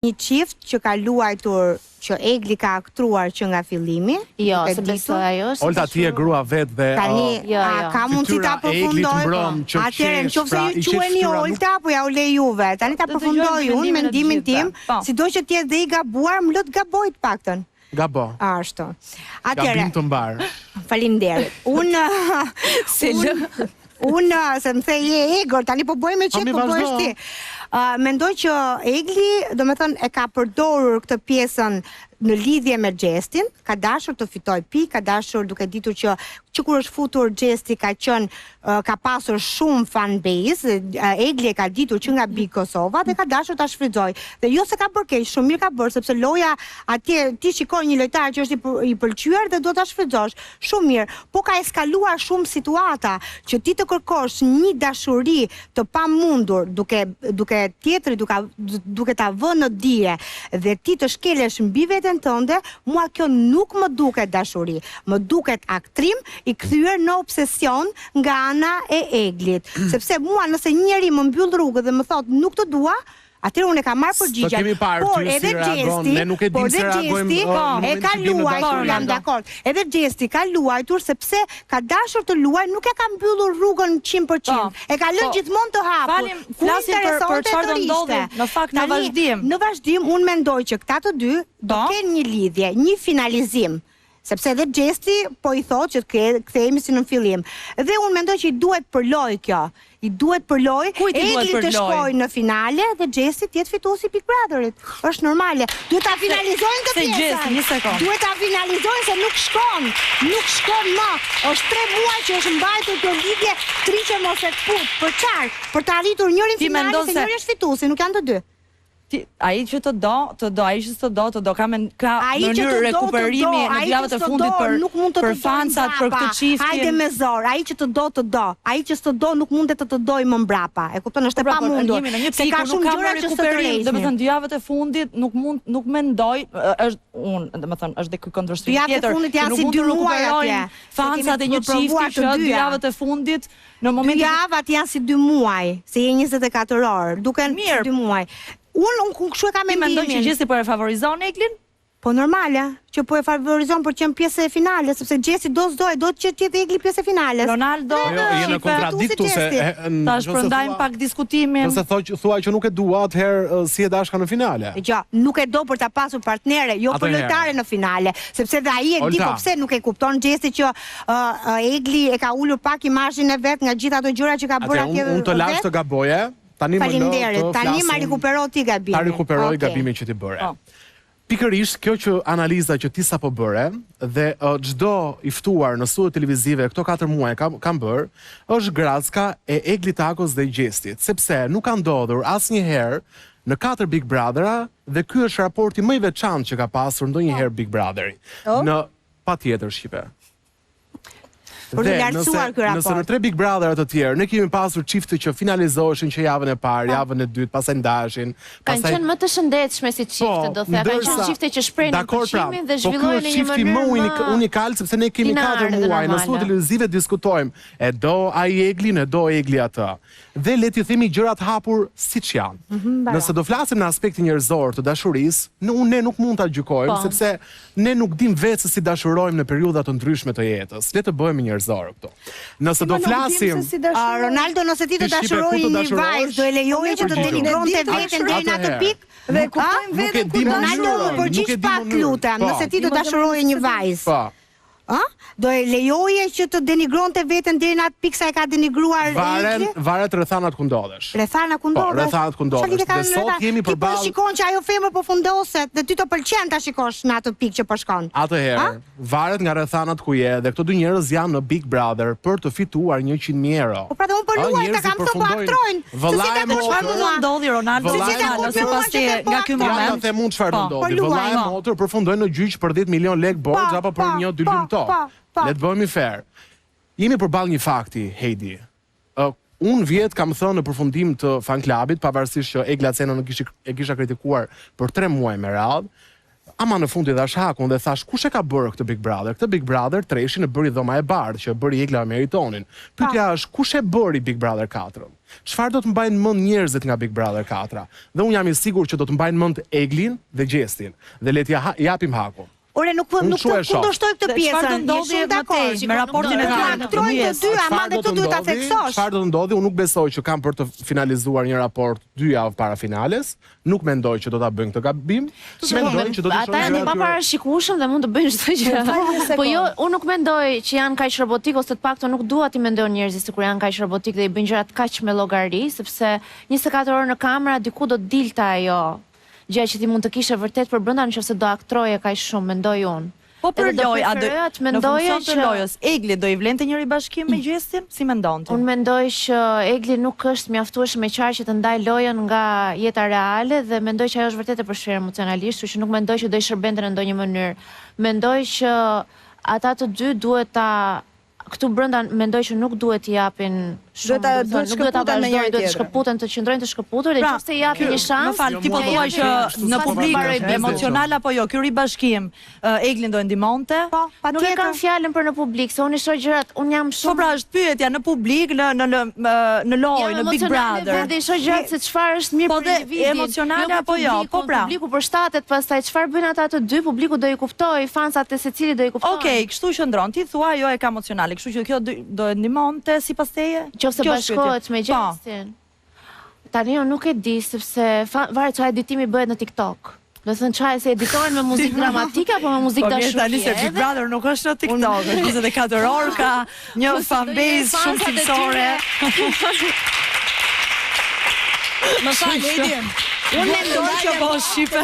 Një qift që ka luajtur, që Egli ka aktruar që nga fillimi. Jo, se besoj ajo është. Olta ti e grua vet dhe tani ka mundësi ta përfundoj. Atëherë nëse ju quheni Olta apo ja u lej juve. Tani ta përfundoj unë mendimin tim, sido që ti dhe I gabuar, më lë të gaboj të paktën. Gabo. Ashtu. Atëherë. Gabim të mbar. Faleminderit. Unë se më thej Egor, tani po bëj me qetë, po bëhesh ti. Mendoj që Egli, do me thënë, e ka përdorur këtë pjesën në lidhje me Gjestin, ka dashur të fitoj pikë, ka dashur duke ditur që kur është futur Gjesti ka qenë, ka pasur shumë fan base, Egli e ka ditur që nga Big Kosova dhe ka dashur ta shfrytëzoj. Dhe jo se ka bërë keq, shumë mirë ka bërë, sepse loja atje ti shikon një lojtar që është I pëlqyer dhe do ta shfrytëzosh. Shumë mirë, po ka eskaluar shumë situata që ti të kërkosh një dashuri të pamundur duke tjetri duke ta vënë në dije dhe ti të shkelesh mbi veten tënde, mua kjo nuk më duket dashuri, më duket aktrim I kthyer në obsesion nga ana e Eglit. Sepse mua nëse njeri më mbyll rrugën dhe më thot nuk të dua, atëherë unë e kam marrë përgjigjen. Por edhe Gjesti e ka luajtur, jam dakord. Edhe Gjesti ka luajtur sepse ka dashur të luaj, nuk e ka mbyllur rrugën 100%. E ka lënë gjithmonë të hapur. Flasim për çfarë do ndodhi në fakt në vazhdim. Në vazhdim unë mendoj që këta të dy do kenë një lidhje, një finalizim. Sepse edhe Gjesti po I thot që kthehemi si në fillim. Dhe unë mendoj që I duhet përloj kjo. I duhet përloj, Egli të shkojë në finale dhe Gjesti të jetë fituesi Big Brotherit. Është normale. Duhet ta finalizojnë të pjesën. Duhet ta finalizojnë se nuk shkon. Nuk shkon më. Është 3 muaj që është mbajtur kjo lidhje, triqe mos e fut. Për çfarë? Për të arritur njërin finale se njëri është fituesi, nuk janë të dy. Ai që të do, ai që të do, ka mënyrë rekuperimi në javët e fundit për fansat, për këtë çiftin. Hajde me zor, ai që të do. Ai që s'të do nuk mundet të doj më mbrapa. E kupton, është e pamundur. Se ka shumë gjëra që rekuperim, domethënë 2 javët e fundit nuk mendoj, është domethënë është dhe ky kundërshtim tjetër. 2 javët e fundit janë si 2 muaj atje. Fansat e një çifti që 2 javët e fundit në momentin 2 javat janë si 2 muaj, se je 24 orë, duken si 2 muaj. Unë kështu e kam mendimin. Mendoj që Gjesti po e favorizon Eglin? Po normale, që po e favorizon për qenë pjesë e finale, sepse Gjesti do që tjetë Egli pjesë e finales. Ronaldo, jene kontradiktu se tash përndajmë pak diskutimin. Nëse thua që nuk e dua, atëherë si e dashka në finale. Jo, nuk e do për ta pasur partnere, jo për lojtare në finale, sepse dhe ai e di po pse nuk e kupton Gjesti që Egli e ka ulur pak imazhin e vet nga gjithë ato gjëra që ka bërë atje. Unë të lash të gaboje. Faleminderit, tani ma rikupero ti gabimin. Ta rikuperoj gabimin që ti bëre. Pikërisht, kjo që analiza që ti sapo bëre dhe çdo I ftuar në studio televizive këto 4 muaj kam bërë, është grazka e Egli Takos dhe Gjestit, sepse nuk ka ndodhur asnjëherë në 4 Big Brothera dhe ky është raporti më I veçantë që ka pasur ndonjëherë Big Brotheri. Në patjetër shqipe. Dhe nëse në 3 Big Brother të tjerë ne kemi pasur çifte që finalizoheshin që javën e parë, javën e dytë, pastaj ndaheshin. Kanë qenë më të shëndetshme si çifte, do thënë, kanë qenë çifte që shprehin pushimin dhe zhvillohen në një mënyrë më unikal sepse ne kemi 4 muaj në studio televizive diskutojmë, e do ai Eglin, e do Egli atë. Dhe le t'i themi gjërat hapur siç janë. Nëse do flasim në aspektin njerëzor të dashurisë, ne nuk mund ta gjykojmë sepse ne nuk dim vetë se si dashurojmë në periudha të ndryshme të jetës. Le të bëhemi njerëzor këtu. Nëse do flasim, Ronaldo, nëse ti të dashuroj një vajzë, do e lejoje që të denigronte veten deri në atë pikë? Dhe kuptojmë veten kur Ronaldo më përgjigj pak lutem, nëse ti të dashuroje një vajzë. Do e lejoje që të denigronte veten deri në atë pikë sa e ka denigruar Egli? Varet rrethanat ku ndodhesh. Rrethanat ku ndodhesh? Rrethanat ku ndodhesh. Dhe sot jemi përballë. Ti po shikon që ajo femër po fundoset dhe ty të pëlqen ta shikosh në atë pikë që po shkon. Atëherë, varet nga rrethanat ku je dhe këto 2 njerëz janë në Big Brother për të fituar 100.000 euro. Po pra unë po luaj ta kam thënë po aktrojnë. Vëllai më çfarë do ndodhi Ronaldo sipas te nga ky moment? Ja them unë çfarë do ndodhi. Vëllai më motor përfundoi në gjyq për 10 milion lek borxh apo për 1-2 lumtor. Le të bëhemi fair. Jemi përballë një fakti, Heidi. Unë vjet kam thënë në përfundim të fan klubit, pavarësisht që Egla Cena e kisha kritikuar për 3 muaj me radhë, ama në fundi dhash hakun dhe thash kush e ka bërë këtë Big Brother? Këtë Big Brother Treshin e bëri Dhoma e Bardhë, që bëri Egla Meritonin. Pyetja është kush e bëri Big Brother 4? Çfarë do të mbajnë mend njerëzit nga Big Brother 4? Dhe unë jam i sigurt që do të mbajnë mend Eglin dhe Gjestin. Dhe le t'ja japim hakun. Ore, nuk kundërshtoj këtë pjesën. Çfarë do ndodhi me raportin e tyre të mëngjes? Ama dhe këtë duhet ta theksosh. Çfarë do ndodhi? Unë nuk besoj që kanë për të finalizuar një raport 2 javë para finales. Nuk mendoj që do ta bëjnë këtë gabim. Mendoj që do të ata janë pa parashikueshëm dhe mund të bëjnë çdo gjë. Po jo, unë nuk mendoj që janë kaq robotik ose të paktën nuk dua ti mendojnë njerëzit sikur janë kaq robotik dhe i bëjnë gjërat kaq me llogari, sepse 24 orë në kamera diku do dilte ajo. Gjë që ti mund të kishe vërtet për brenda nëse do aktroje kaq shumë, mendoj unë. Po për lojë, në funksion të lojës, Egli do i vlente njëri bashkim me Gjestin? Si mendonte? Unë mendoj që Egli nuk është mjaftueshëm e qartë që të ndaj lojën nga jeta reale dhe mendoj që ajo është vërtet e përshkruar emocionalisht, kështu që nuk mendoj që do i shërbente në ndonjë mënyrë. Mendoj që ata të dy duhet ta këtu brenda mendoj që nuk duhet t'i japin shumë, duhet të shkëputen të qëndrojnë të shkëputur dhe nëse i japin një shans. Më fal, ti po thua që në publik emocional apo jo, ky ribashkim Eglin do e ndihmonte? Nuk e kam fjalën për në publik, se unë i shoh gjërat, unë jam shumë. Po pra është pyetja në publik, në lojë, në Big Brother. Dhe i shoh gjërat se çfarë është mirë për individin. Emocionale apo jo? Po pra. Publiku përshtatet pastaj çfarë bëjnë ata të dy, publiku do i kuptojë, fansat e secili do i kuptojnë. Okej, kështu qëndron. Ti thua ajo e ka emocionale, kështu që kjo do e ndihmonte sipas teje? Qofse bashkohet me Gjestin. Tani unë nuk e di sepse varet çfarë editimi bëhet në TikTok. Do thënë çfarë se editohen me muzikë dramatike apo me muzikë dashurie. Po tani se Big Brother nuk është në TikTok, është 24 orë ka një fanbase shumë cilësore. Më fal, Edi. Unë mendoj që po shqipe.